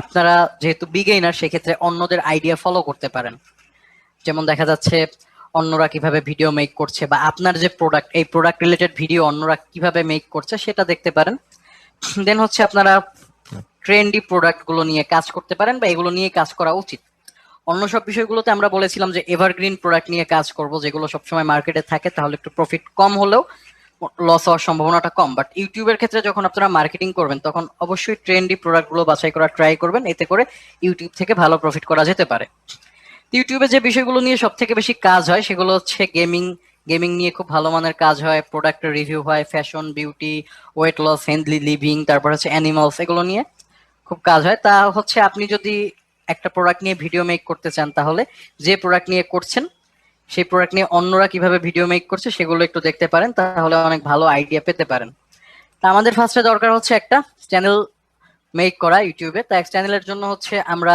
আপনারা যেহেতু বিগিনার সেক্ষেত্রে অন্যদের আইডিয়া ফলো করতে পারেন। যেমন দেখা যাচ্ছে অন্যরা কিভাবে ভিডিও মেক করছে বা আপনার যে প্রোডাক্ট, এই প্রোডাক্ট রিলেটেড ভিডিও অন্যরা কিভাবে মেক করছে সেটা দেখতে পারেন। দেন হচ্ছে আপনারা ট্রেন্ডি প্রোডাক্ট গুলো নিয়ে কাজ করতে পারেন বা এগুলো নিয়ে কাজ করা উচিত। অন্য সব বিষয়গুলোতে আমরা বলেছিলাম যে এভারগ্রিন প্রোডাক্ট নিয়ে কাজ করব, যেগুলো সবসময় মার্কেটে থাকে, তাহলে একটু প্রফিট কম হলেও লস হওয়ার সম্ভাবনাটা কম। বাট ইউটিউবের ক্ষেত্রে যখন আপনারা মার্কেটিং করবেন তখন অবশ্যই ট্রেন্ডি প্রোডাক্টগুলো বাছাই করা ট্রাই করবেন, এতে করে ইউটিউব থেকে ভালো প্রফিট করা যেতে পারে। ইউটিউবে যে বিষয়গুলো নিয়ে সব থেকে বেশি কাজ হয় সেগুলো হচ্ছে গেমিং। গেমিং নিয়ে খুব ভালো মানের কাজ হয়, প্রোডাক্টের রিভিউ হয়, fashion, beauty, weight loss, healthy living, তারপর হচ্ছে অ্যানিমালস, এগুলো নিয়ে খুব কাজ হয়। তা হচ্ছে আপনি যদি একটা প্রোডাক্ট নিয়ে ভিডিও মেক করতে চান, তাহলে যে প্রোডাক্ট নিয়ে করছেন সেই প্রোডাক্ট নিয়ে অন্যরা কিভাবে ভিডিও মেক করছে সেগুলো একটু দেখতে পারেন, তাহলে অনেক ভালো আইডিয়া পেতে পারেন। তা আমাদের ফার্স্টে দরকার হচ্ছে একটা চ্যানেল মেক করা ইউটিউবে। তা এক চ্যানেলের জন্য হচ্ছে আমরা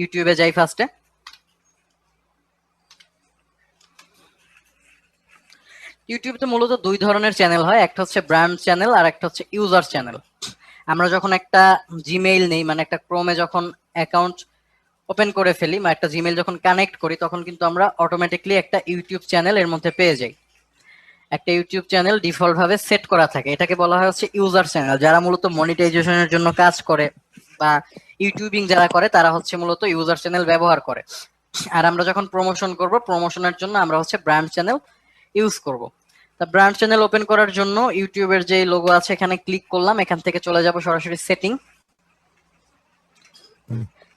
ইউটিউবে যাই ফার্স্টে। ইউটিউবে মূলত দুই ধরনের চ্যানেল হয়, একটা হচ্ছে ব্র্যান্ড চ্যানেল আর একটা হচ্ছে ইউজার চ্যানেল। আমরা যখন একটা জিমেইল নেই, মানে একটা ক্রোমে যখন অ্যাকাউন্ট ওপেন করে ফেলি বা একটা জিমেইল যখন কানেক্ট করি, তখন কিন্তু আমরা অটোমেটিকলি একটা ইউটিউব চ্যানেল এর মধ্যে পেয়ে যাই। একটা ইউটিউব চ্যানেল ডিফল্ট ভাবে সেট করা থাকে, এটাকে বলা হয় হচ্ছে ইউজার চ্যানেল। যারা মূলত মনিটাইজেশনের জন্য কাজ করে বা ইউটিউবিং যারা করে তারা হচ্ছে মূলত ইউজার চ্যানেল ব্যবহার করে। আর আমরা যখন প্রমোশন করব, প্রমোশনের জন্য আমরা হচ্ছে ব্র্যান্ড চ্যানেল ইউজ করব। তা ব্র্যান্ড চ্যানেল ওপেন করার জন্য ইউটিউবের যে লোগো আছে এখানে ক্লিক করলাম, এখান থেকে চলে যাব সরাসরি সেটিং।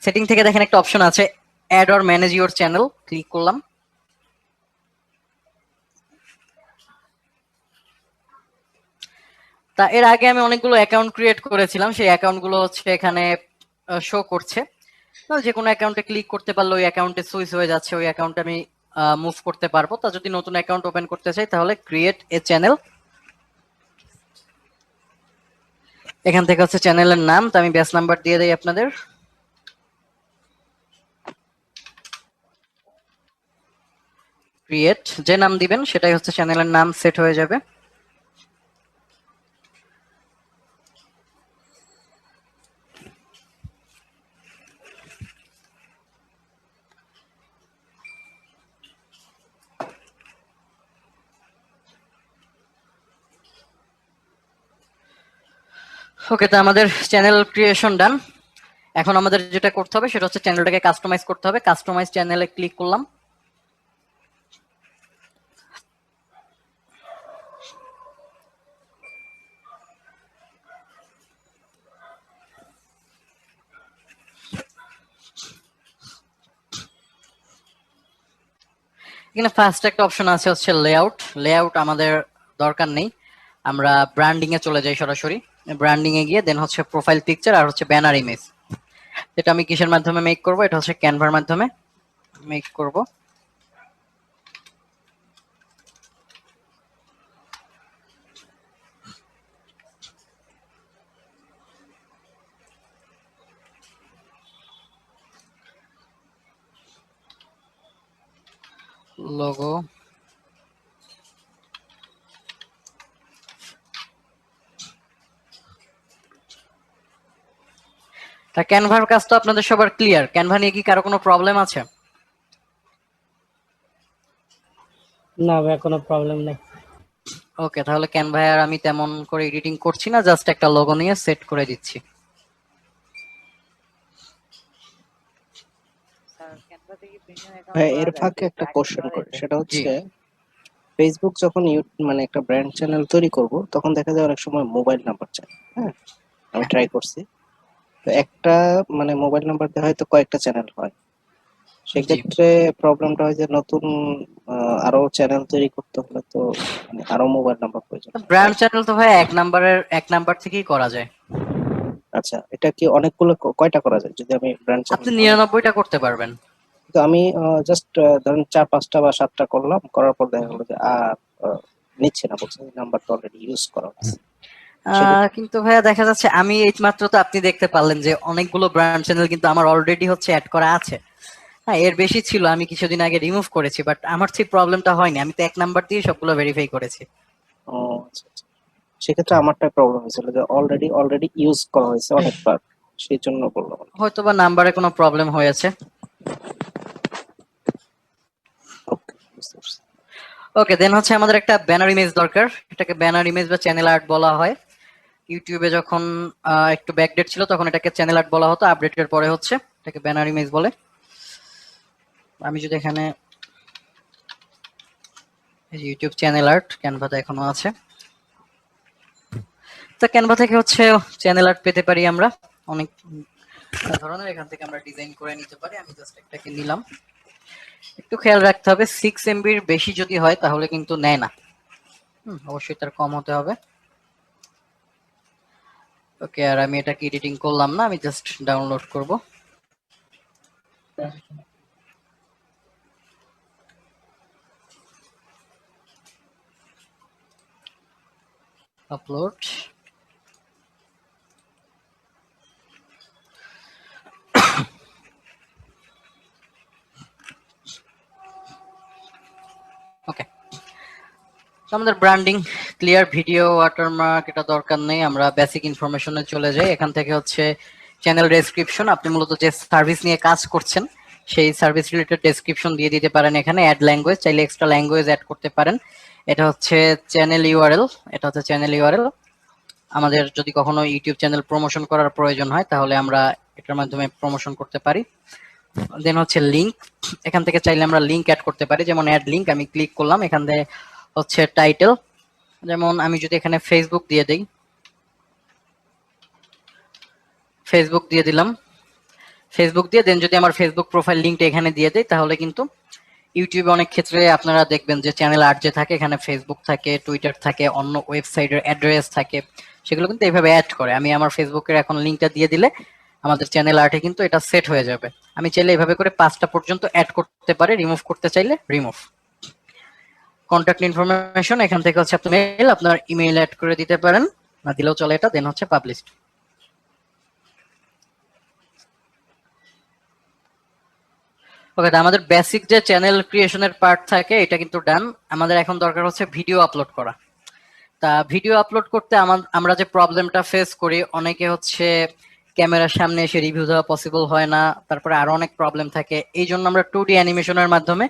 সেটিং থেকে দেখেন একটা অপশন আছে add or manage your channel, click করলাম। তা এর আগে আমি অনেকগুলো অ্যাকাউন্ট ক্রিয়েট করেছিলাম, সেই অ্যাকাউন্ট গুলো হচ্ছে এখানে শো করছে। যে কোনো অ্যাকাউন্টে ক্লিক করতে পারলে ওই অ্যাকাউন্টে সুইচ হয়ে যাচ্ছে, ওই অ্যাকাউন্টে আমি মুভ করতে পারবো। তা যদি নতুন অ্যাকাউন্ট ওপেন করতে চাই তাহলে ক্রিয়েট এ চ্যানেল, এখান থেকে হচ্ছে চ্যানেলের নাম, তো আমি ব্যাচ নাম্বার দিয়ে দেই আপনাদের। ক্রিয়েট, যে নাম দিবেন সেটাই হচ্ছে চ্যানেলের নাম সেট হয়ে যাবে। ওকে, তো আমাদের চ্যানেল ক্রিয়েশন ডান। এখন আমাদের যেটা করতে হবে সেটা হচ্ছে চ্যানেলটাকে কাস্টমাইজ করতে হবে। কাস্টমাইজ চ্যানেলে ক্লিক করলাম। এখানে ফার্স্ট একটা অপশন আছে হচ্ছে লেআউট। লেআউট আমাদের দরকার নেই, আমরা ব্র্যান্ডিং এ চলে যাই সরাসরি। ব্র্যান্ডিং এ গিয়ে দেন হচ্ছে প্রোফাইল পিকচার আর হচ্ছে ব্যানার ইমেজ। এটা আমি কিসের মাধ্যমে মেক করব? এটা হচ্ছে ক্যানভার মাধ্যমে মেক করব। লোগো, তা ক্যানভার কাজ তো আপনাদের সবার ক্লিয়ার। ক্যানভা নিয়ে কি কারো কোনো প্রবলেম আছে? না ভাই, কোনো প্রবলেম নেই। ওকে, তাহলে ক্যানভা আর আমি তেমন করে এডিটিং করছি না, জাস্ট একটা লোগো নিয়ে সেট করে দিচ্ছি। এর ফাঁকে একটা কোশ্চেন করি, সেটা জি, হচ্ছে ফেসবুক যখন মানে একটা ব্র্যান্ড চ্যানেল তৈরি করব, তখন দেখা যায় অনেক সময় মোবাইল নাম্বার চাই। হ্যাঁ, আমি ট্রাই করছি। তো একটা মানে মোবাইল নাম্বার দিয়ে হয়তো কয়েকটা চ্যানেল হয়, জি। সেক্ষেত্রে প্রবলেমটা হয় যে নতুন আরো চ্যানেল তৈরি করতে হলে তো মানে আরো মোবাইল নাম্বার প্রয়োজন হয়, ব্র্যান্ড তাই? চ্যানেল তো ভাই এক নাম্বার থেকেই করা যায়। আচ্ছা, এটা কি অনেকগুলো কয়টা করা যায় যদি আমি ব্র্যান্ড আপনি চ্যানেল? 99টা করতে পারবেন। তো আমি জাস্ট ধরেন 4-5টা বা 7টা করলাম, করার পর দেখা গেলো যে আর নিচ্ছে না, বলছে নাম্বার তো অলরেডি ইউজ করা হয়েছে। কিন্তু ভাইয়া দেখা যাচ্ছে আমি এইমাত্র তো আপনি দেখতে পারলেন যে অনেকগুলো ব্র্যান্ড চ্যানেল কিন্তু আমার অলরেডি হচ্ছে অ্যাড করা আছে। হ্যাঁ, এর বেশি ছিল, আমি কিছুদিন আগে রিমুভ করেছি, বাট আমার ঠিক প্রবলেমটা হয়নি, আমি তো এক নাম্বার দিয়ে সবগুলো ভেরিফাই করেছি। ও আচ্ছা আচ্ছা, সেক্ষেত্রে আমারটা প্রবলেম হয়েছিল যে অলরেডি ইউজ করা হয়েছে অনেকবার। সেই জন্য বললাম। হয়তো বা নাম্বারে কোনো প্রবলেম হয়েছে। ওকে, বুঝতে পারছি। ওকে, দেন হচ্ছে আমাদের একটা ব্যানার ইমেজ দরকার। এটাকে ব্যানার ইমেজ বা চ্যানেল আর্ট বলা হয়। ইউটিউবে যখন একটু ব্যাকডেট ছিল তখন এটাকে চ্যানেল আর্ট বলা হতো, আপডেটের পরে হচ্ছে এটাকে ব্যানার ইমেজ বলে। আমি যদি এখানে ইউটিউব চ্যানেল আর্ট ক্যানভাতে এখনো আছে, তো ক্যানভা থেকে হচ্ছে চ্যানেল আর্ট পেতে পারি আমরা অনেক ধরনের। এখান থেকে আমরা ডিজাইন করে নিতে পারি। আমি জাস্ট একটাকে নিলাম। একটু খেয়াল রাখতে হবে 6 MB বেশি যদি হয় তাহলে কিন্তু নেয় না। অবশ্যই তার কম হতে হবে। ওকে, আর আমি এটাকে এডিটিং করলাম না, আমি জাস্ট ডাউনলোড করব। আপলোড। ওকে, আমাদের ব্র্যান্ডিং ক্লিয়ার, ভিডিও ওয়াটারমার্ক এটা দরকার নেই। আমরা বেসিক ইনফরমেশনে চলে যাই। এখান থেকে হচ্ছে চ্যানেল ডেসক্রিপশন, আপনি মূলত যে সার্ভিস নিয়ে কাজ করছেন সেই সার্ভিস রিলেটেড ডেসক্রিপশন দিয়ে দিতে পারেন। এখানে অ্যাড ল্যাঙ্গুয়েজ, চাইলে এক্সট্রা ল্যাঙ্গুয়েজ অ্যাড করতে পারেন। এটা হচ্ছে চ্যানেল ইউআরএল, এটা হচ্ছে চ্যানেল ইউআরএল। আমাদের যদি কখনো ইউটিউব চ্যানেল প্রমোশন করার প্রয়োজন হয় তাহলে আমরা এটার মাধ্যমে প্রমোশন করতে পারি। দেন হচ্ছে লিংক, এখান থেকে চাইলে আমরা লিংক অ্যাড করতে পারি, যেমন অ্যাড লিংক আমি ক্লিক করলাম। এখান থেকে হচ্ছে টাইটেল, যেমন আমি যদি এখানে ফেসবুক দিয়ে দেই, ফেসবুক দিয়ে দিলাম। ফেসবুক দিয়ে দেন যদি আমার ফেসবুক প্রোফাইল লিংকটা এখানে দিয়ে দেই তাহলে কিন্তু ইউটিউবে অনেক ক্ষেত্রে আপনারা দেখবেন যে চ্যানেল আর্ট যে থাকে এখানে ফেসবুক থাকে, টুইটার থাকে, অন্য ওয়েবসাইটের অ্যাড্রেস থাকে, সেগুলো কিন্তু এইভাবে অ্যাড করে। আমি আমার ফেসবুকের এখন লিংকটা দিয়ে দিলে আমাদের চ্যানেল আর্টে কিন্তু এটা সেট হয়ে যাবে। আমি চাইলে এভাবে করে 5টা পর্যন্ত অ্যাড করতে পারি, রিমুভ করতে চাইলে রিমুভ। কন্ট্যাক্ট ইনফরমেশন, এখান থেকে হচ্ছে আপনি মেইল, আপনার ইমেইল অ্যাড করে দিতে পারেন, না দিলেও চলে এটা। দেন হচ্ছে পাবলিশড। ওকে, আমাদের বেসিক যে চ্যানেল ক্রিয়েশনের পার্ট থাকে এটা কিন্তু ডান। আমাদের এখন দরকার হচ্ছে ভিডিও আপলোড করা। তা ভিডিও আপলোড করতে আমরা যে প্রবলেমটা ফেস করি, অনেকে হচ্ছে ক্যামেরার সামনে এসে রিভিউ দেওয়া পসিবল হয় না, তারপরে আরো অনেক প্রবলেম থাকে। এই জন্য আমরা 2D অ্যানিমেশনের মাধ্যমে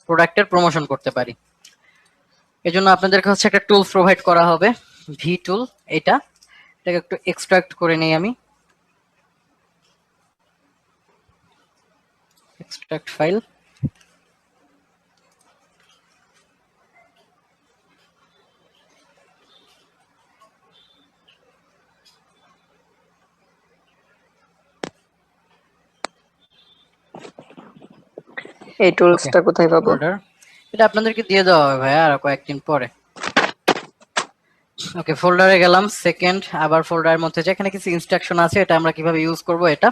প্রোডাক্টের প্রমোশন করতে পারি। এই জন্য আপনাদেরকে হচ্ছে একটা টুলস প্রোভাইড করা হবে, ভি টুল। এটাকে একটু এক্সট্রাক্ট করে নেই আমি, এক্সট্রাক্ট ফাইল। এই ওকে, টুলসটা কোথায় পাবো? ফোল্ডার, এটা আপনাদেরকে দিয়ে দেওয়া হবে ভাইয়া আর কয়েকদিন পরে। ওকে, ফোল্ডারে গেলাম। সেকেন্ড আবার ফোল্ডারের মধ্যে যেখানে কিছু ইনস্ট্রাকশন আছে, এটা আমরা কিভাবে ইউজ করব। এটা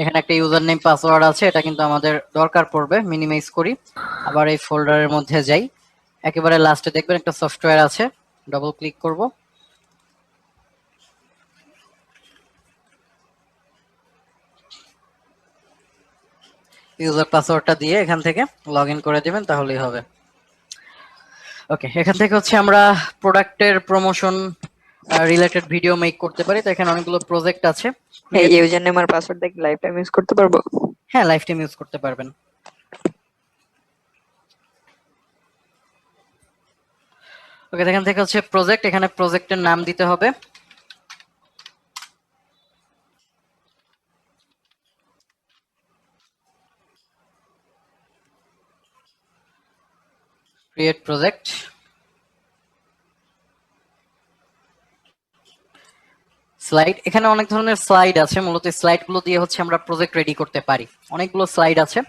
এখানে একটা ইউজার নেম পাসওয়ার্ড আছে, এটা কিন্তু আমাদের দরকার পড়বে। মিনিমাইজ করি, আবার এই ফোল্ডারের মধ্যে যাই। একেবারে লাস্টে দেখবেন একটা সফটওয়্যার আছে, ডবল ক্লিক করব। ইউজার পাসওয়ার্ডটা দিয়ে এখান থেকে লগ ইন করে দিবেন, তাহলেই হবে। ওকে, এখান থেকে হচ্ছে আমরা প্রোডাক্টের প্রমোশন রিলেটেড ভিডিও মেক করতে পারি। তো এখানে অনেকগুলো প্রজেক্ট আছে। এই ইউজার নেম আর পাসওয়ার্ডটা কি লাইফ টাইম ইউজ করতে পারবো? হ্যাঁ, লাইফ টাইম ইউজ করতে পারবেন। ওকে, এখান থেকে হচ্ছে প্রজেক্ট, এখানে প্রজেক্টের নাম দিতে হবে। Create project. স্লাইড, এখানে অনেক ধরনের স্লাইড আছে। মূলত স্লাইড গুলো দিয়ে হচ্ছে আমরা প্রজেক্ট রেডি করতে পারি। অনেকগুলো স্লাইড আছে।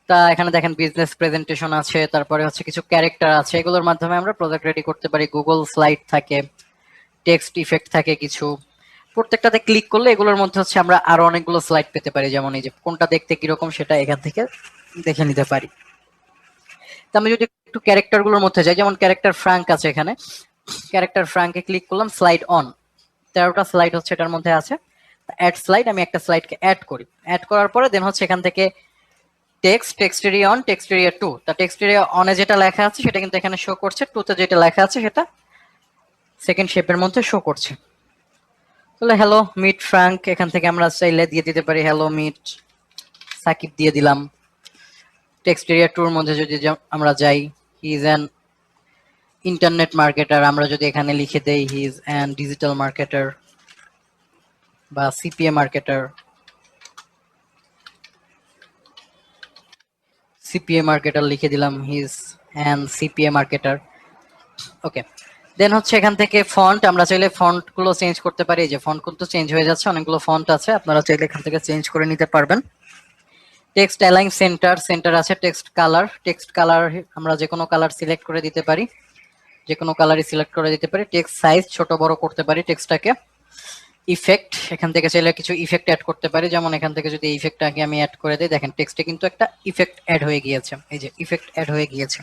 তা এখানে দেখেন বিজনেস প্রেজেন্টেশন আছে, তারপরে হচ্ছে কিছু ক্যারেক্টার আছে, এগুলোর মাধ্যমে আমরা প্রজেক্ট রেডি করতে পারি। গুগল স্লাইড থাকে, টেক্সট ইফেক্ট থাকে কিছু। প্রত্যেকটাতে ক্লিক করলে এগুলোর মধ্যে হচ্ছে আমরা আরো অনেকগুলো স্লাইড পেতে পারি, যেমন এই যে কোনটা দেখতে কিরকম সেটা এখান থেকে দেখে নিতে পারি। তো আমি যদি একটু ক্যারেক্টার গুলোর মধ্যে যাই, যেমন ক্যারেক্টার ফ্রাঙ্ক আছে, এখানে ক্যারেক্টার ফ্রাঙ্কে ক্লিক করলাম, স্লাইড অন। 13টা স্লাইড হচ্ছে এটার মধ্যে আছে। অ্যাড স্লাইড, আমি একটা স্লাইডকে অ্যাড করি। অ্যাড করার পরে দেন হচ্ছে এখান থেকে text area one, text area two. তা টেক্সট এরিয়া অনে যেটা লেখা আছে সেটা কিন্তু এখানে শো করছে, টুতে যেটা লেখা আছে সেটা সেকেন্ড শেপের মধ্যে শো করছে। তাহলে হ্যালো মিট ফ্রাঙ্ক এখান থেকে আমরা চাইলে দিয়ে দিতে পারি হ্যালো মিট সাকিব দিয়ে দিলাম। টেক্সট এরিয়া টুর মধ্যে যদি আমরা যাই, he is an internet marketer, আমরা যদি এখানে লিখে দেই he is an digital marketer বা সিপিএ মার্কেটার, সিপিএ মার্কেটার লিখে দিলাম, he is an CPA marketer. Okay, then হচ্ছে এখান থেকে ফন্ট আমরা চাইলে ফন্ট গুলো চেঞ্জ করতে পারি। যে ফন্ট কিন্তু চেঞ্জ হয়ে যাচ্ছে, অনেকগুলো ফন্ট আছে, আপনারা চাইলে এখান থেকে চেঞ্জ করে নিতে পারবেন। টেক্সট অ্যালাইন সেন্টার, সেন্টার আছে। টেক্সট কালার, টেক্সট কালার আমরা যে কোনো কালার সিলেক্ট করে দিতে পারি, যে কোনো কালারই সিলেক্ট করে দিতে পারি। টেক্সট সাইজ ছোট বড় করতে পারি টেক্সটটাকে। ইফেক্ট, এখান থেকে চাইলে কিছু ইফেক্ট অ্যাড করতে পারি, যেমন এখান থেকে যদি ইফেক্টটাকে আমি অ্যাড করে দিই, দেখেন টেক্সটে কিন্তু একটা ইফেক্ট অ্যাড হয়ে গিয়েছে, এই যে ইফেক্ট অ্যাড হয়ে গিয়েছে।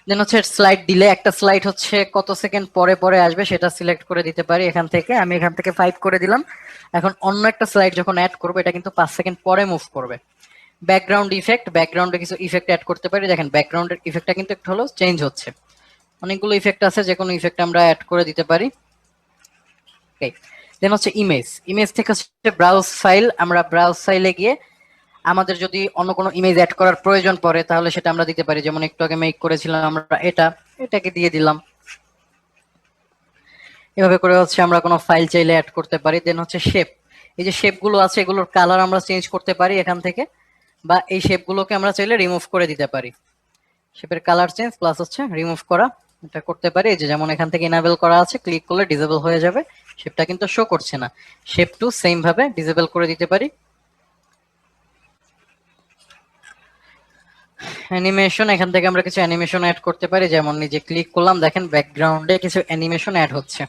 দেন হচ্ছে স্লাইড দিলে একটা স্লাইড হচ্ছে কত সেকেন্ড পরে পরে আসবে সেটা সিলেক্ট করে দিতে পারি এখান থেকে। আমি এখান থেকে 5 করে দিলাম। এখন অন্য একটা স্লাইড যখন অ্যাড করবো এটা কিন্তু 5 সেকেন্ড পরে মুভ করবে। ব্যাকগ্রাউন্ড ইফেক্ট, ব্যাকগ্রাউন্ডে কিছু ইফেক্ট অ্যাড করতে পারি। দেখেন ব্যাকগ্রাউন্ডের ইফেক্টটা কিন্তু একটু হলেও চেঞ্জ হচ্ছে। অনেকগুলো ইফেক্ট আছে, যে কোনো ইফেক্ট আমরা অ্যাড করে দিতে পারি। দেন হচ্ছে ইমেজ, ইমেজ থেকে হচ্ছে ব্রাউজ ফাইল, আমরা ব্রাউজ ফাইলে গিয়ে আমাদের যদি অন্য কোনো ইমেজ অ্যাড করার প্রয়োজন পড়ে তাহলে সেটা আমরা দিতে পারি। যেমন একটু আগে মেক করেছিলাম আমরা এটাকে দিয়ে দিলাম। এভাবে করে হচ্ছে আমরা কোনো ফাইল চাইলে অ্যাড করতে পারি। দেন হচ্ছে শেপ, এই যে শেপ গুলো আছে এগুলোর কালার আমরা চেঞ্জ করতে পারি এখান থেকে, বা এই শেপ গুলোকে আমরা চাইলে রিমুভ করে দিতে পারি। শেপের কালার চেঞ্জ প্লাস হচ্ছে রিমুভ করা, এটা করতে পারি। এই যে যেমন এখান থেকে ইনেবল করা আছে, ক্লিক করলে ডিসেবল হয়ে যাবে, শেপটা কিন্তু শো করছে না। শেপ টু সেম ভাবে ডিসেবল করে দিতে পারি। অ্যানিমেশন, এখান থেকে আমরা কিছু অ্যানিমেশন অ্যাড করতে পারি, যেমন নিজে ক্লিক করলাম দেখেন ব্যাকগ্রাউন্ডে কিছু অ্যানিমেশন অ্যাড হচ্ছে।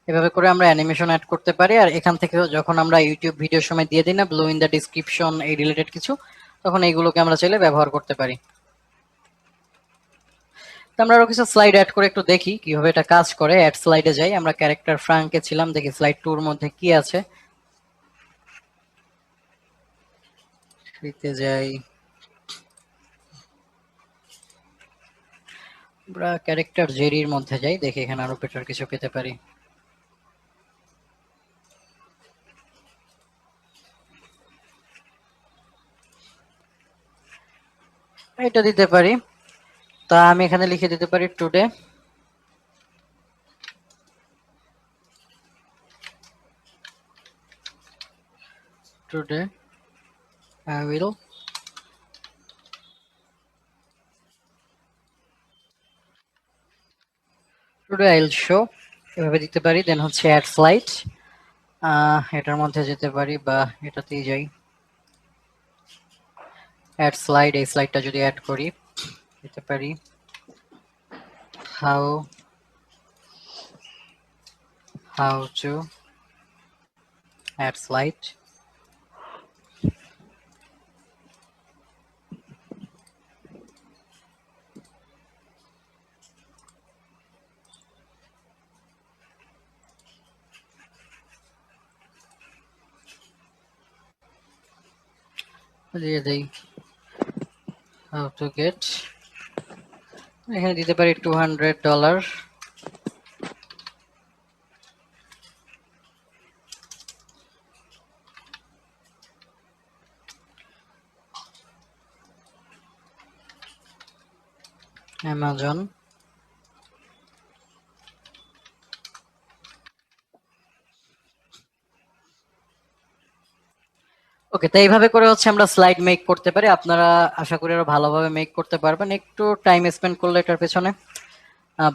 এভাবে করে আমরা অ্যানিমেশন অ্যাড করতে পারি। আর এখান থেকে যখন আমরা ইউটিউব ভিডিওর সময় দিয়ে দিই না ব্লু ইন দ্য ডিসক্রিপশন এই রিলেটেড কিছু, তখন এইগুলোকে আমরা চাইলে ব্যবহার করতে পারি। তো আমরা আরো কিছু স্লাইড অ্যাড করে একটু দেখি কিভাবে এটা কাজ করে। অ্যাড স্লাইডে যাই, আমরা ক্যারেক্টার ফ্রাঙ্কে ছিলাম, দেখি স্লাইড 2 এর মধ্যে কি আছে। ফ্রিতে যাই, আমরা ক্যারেক্টার জেরির মধ্যে যাই, দেখি এখানে আরো বেটার কিছু পেতে পারি। এটা দিতে পারি। তা আমি এখানে লিখে দিতে পারি today, today I will today I will show, এভাবে দিতে পারি। দেন হচ্ছে অ্যাড স্লাইড, এটার মধ্যে যেতে পারি বা এটাতেই যাই। অ্যাড স্লাইড, এই স্লাইডটা যদি অ্যাড করি দিতে পারি হাউ টু অ্যাড স্লাইড। দিয়ে দেই হাউ টু গেট, এখানে দিতে পারি $200। অ্যামাজন, ওকে। তো এইভাবে করে হচ্ছে আমরা স্লাইড মেক করতে পারি। আপনারা আশা করি আরো ভালোভাবে মেক করতে পারবেন, একটু টাইম স্পেন্ড করলে এটার পেছনে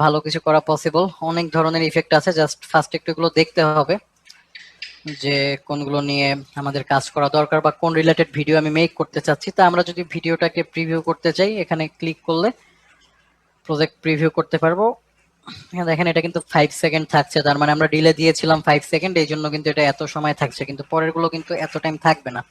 ভালো কিছু করা পসিবল। অনেক ধরনের ইফেক্ট আছে, জাস্ট ফার্স্ট একটু এগুলো দেখতে হবে যে কোনগুলো নিয়ে আমাদের কাজ করা দরকার বা কোন রিলেটেড ভিডিও আমি মেক করতে চাচ্ছি। তা আমরা যদি ভিডিওটাকে প্রিভিউ করতে চাই, এখানে ক্লিক করলে প্রজেক্ট প্রিভিউ করতে পারবো। হ্যাঁ দেখেন এটা কিন্তু 5 সেকেন্ড থাকছে, তার মানে আমরা ডিলে দিয়েছিলাম 5 সেকেন্ড, এই জন্য কিন্তু এটা এত সময় থাকছে, কিন্তু পরের গুলো কিন্তু এত টাইম থাকবে না।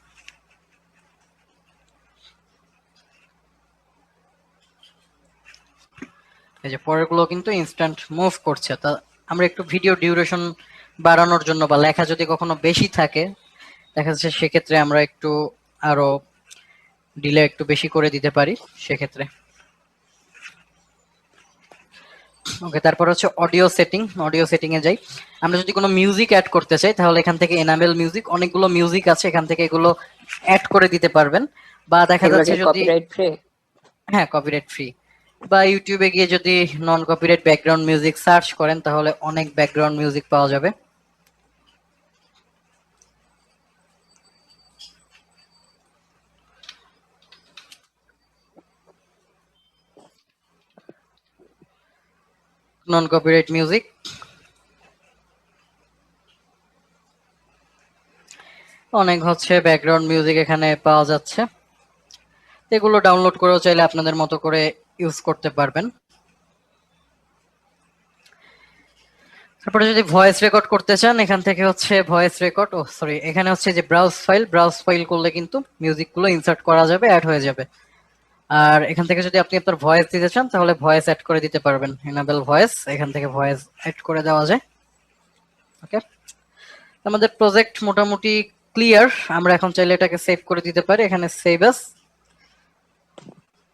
এই যে পরের গুলো কিন্তু ইনস্ট্যান্ট মুভ করছে। তা আমরা একটু ভিডিও ডিউরেশন বাড়ানোর জন্য বা লেখা যদি কখনো বেশি থাকে দেখা যাচ্ছে সেক্ষেত্রে আমরা একটু আরো ডিলে একটু বেশি করে দিতে পারি সেক্ষেত্রে। ওকে, তারপর হচ্ছে অডিও সেটিং। অডিও সেটিং এ যাই। আমরা যদি কোনো মিউজিক অ্যাড করতে চাই তাহলে এখান থেকে এনাবেল মিউজিক, অনেকগুলো মিউজিক আছে, এখান থেকে এগুলো অ্যাড করে দিতে পারবেন। বা দেখা এগুলো যাচ্ছে কি যদি, কপিরাইট ফ্রি? হ্যাঁ কপিরাইট ফ্রি। বা ইউটিউবে গিয়ে যদি নন কপিরাইট ব্যাকগ্রাউন্ড মিউজিক সার্চ করেন তাহলে অনেক ব্যাকগ্রাউন্ড মিউজিক পাওয়া যাবে। নন কপিরাইট মিউজিক, অনেক হচ্ছে ব্যাকগ্রাউন্ড মিউজিক এখানে পাওয়া যাচ্ছে। এগুলো ডাউনলোড করেও চাইলে আপনাদের মতো করে ইউজ করতে পারবেন। তারপরে যদি ভয়েস রেকর্ড করতে চান এখান থেকে হচ্ছে ভয়েস রেকর্ড, ও সরি, এখানে হচ্ছে যে ব্রাউজ ফাইল করলে কিন্তু মিউজিক গুলো ইনসার্ট করা যাবে, অ্যাড হয়ে যাবে। আর এখান থেকে যদি আপনি আপনার ভয়েস দিতে চান তাহলে ভয়েস অ্যাড করে দিতে পারবেন, এনাবেল ভয়েস, এখান থেকে ভয়েস অ্যাড করে দেওয়া যায়। ওকে, আমাদের প্রজেক্ট মোটামুটি ক্লিয়ার। আমরা এখন চাইলে এটাকে সেভ করে দিতে পারি, এখানে সেভ অ্যাজ,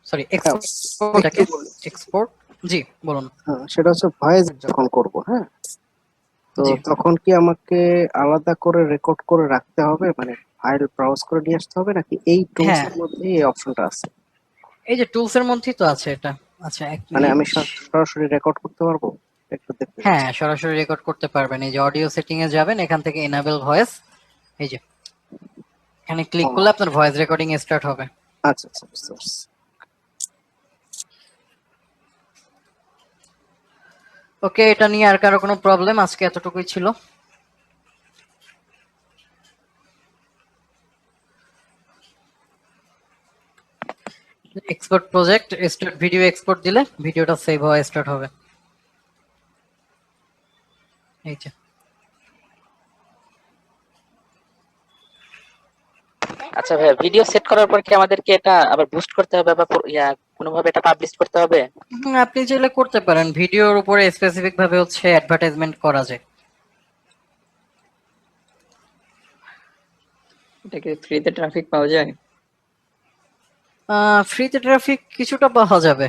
সরি হ্যাঁ, এক্সপোর্ট, একটু বলি। এক্সপোর্ট। জি বলুন। হ্যাঁ, সেটা হচ্ছে ভয়েস যখন করব, হ্যাঁ, তো জি, তখন কি আমাকে আলাদা করে রেকর্ড করে রাখতে হবে, মানে ফাইল ব্রাউজ করে নিয়ে আসতে হবে, নাকি এই টুলস হ্যাঁ, এর মধ্যে এই অপশনটা আছে? এই যে টুলস এর মধ্যেই তো আছে এটা। আচ্ছা, এক মানে মিনিট। আমি সরাসরি রেকর্ড করতে পারবো? একটু দেখতে হ্যাঁ, চাচ্ছি। সরাসরি রেকর্ড করতে পারবেন। এই যে অডিও সেটিং এ যাবেন, এখান থেকে এনাবেল ভয়েস, এই যে এখানে ক্লিক ও, করলে আপনার ভয়েস রেকর্ডিং স্টার্ট হবে। আচ্ছা আচ্ছা, বুঝতে পারছি। ওকে, এটা নিয়ে আর কারো কোনো প্রবলেম? আজকে এতটুকুই ছিল। Export project, start video export দিলে ভিডিওটা সেভ হওয়া স্টার্ট হবে। এই যে, আচ্ছা ভাইয়া, ভিডিও সেট করার পর কি আমাদেরকে এটা আবার বুস্ট করতে হবে বা কোনোভাবে এটা পাবলিশ করতে হবে? আপনি চাইলে করতে পারেন, ভিডিওর উপরে স্পেসিফিক ভাবে হচ্ছে অ্যাডভার্টাইজমেন্ট করা যায়। এটা কি ফ্রিতে ট্রাফিক পাওয়া যায়? ফ্রিতে ট্রাফিক কিছুটা পাওয়া যাবে।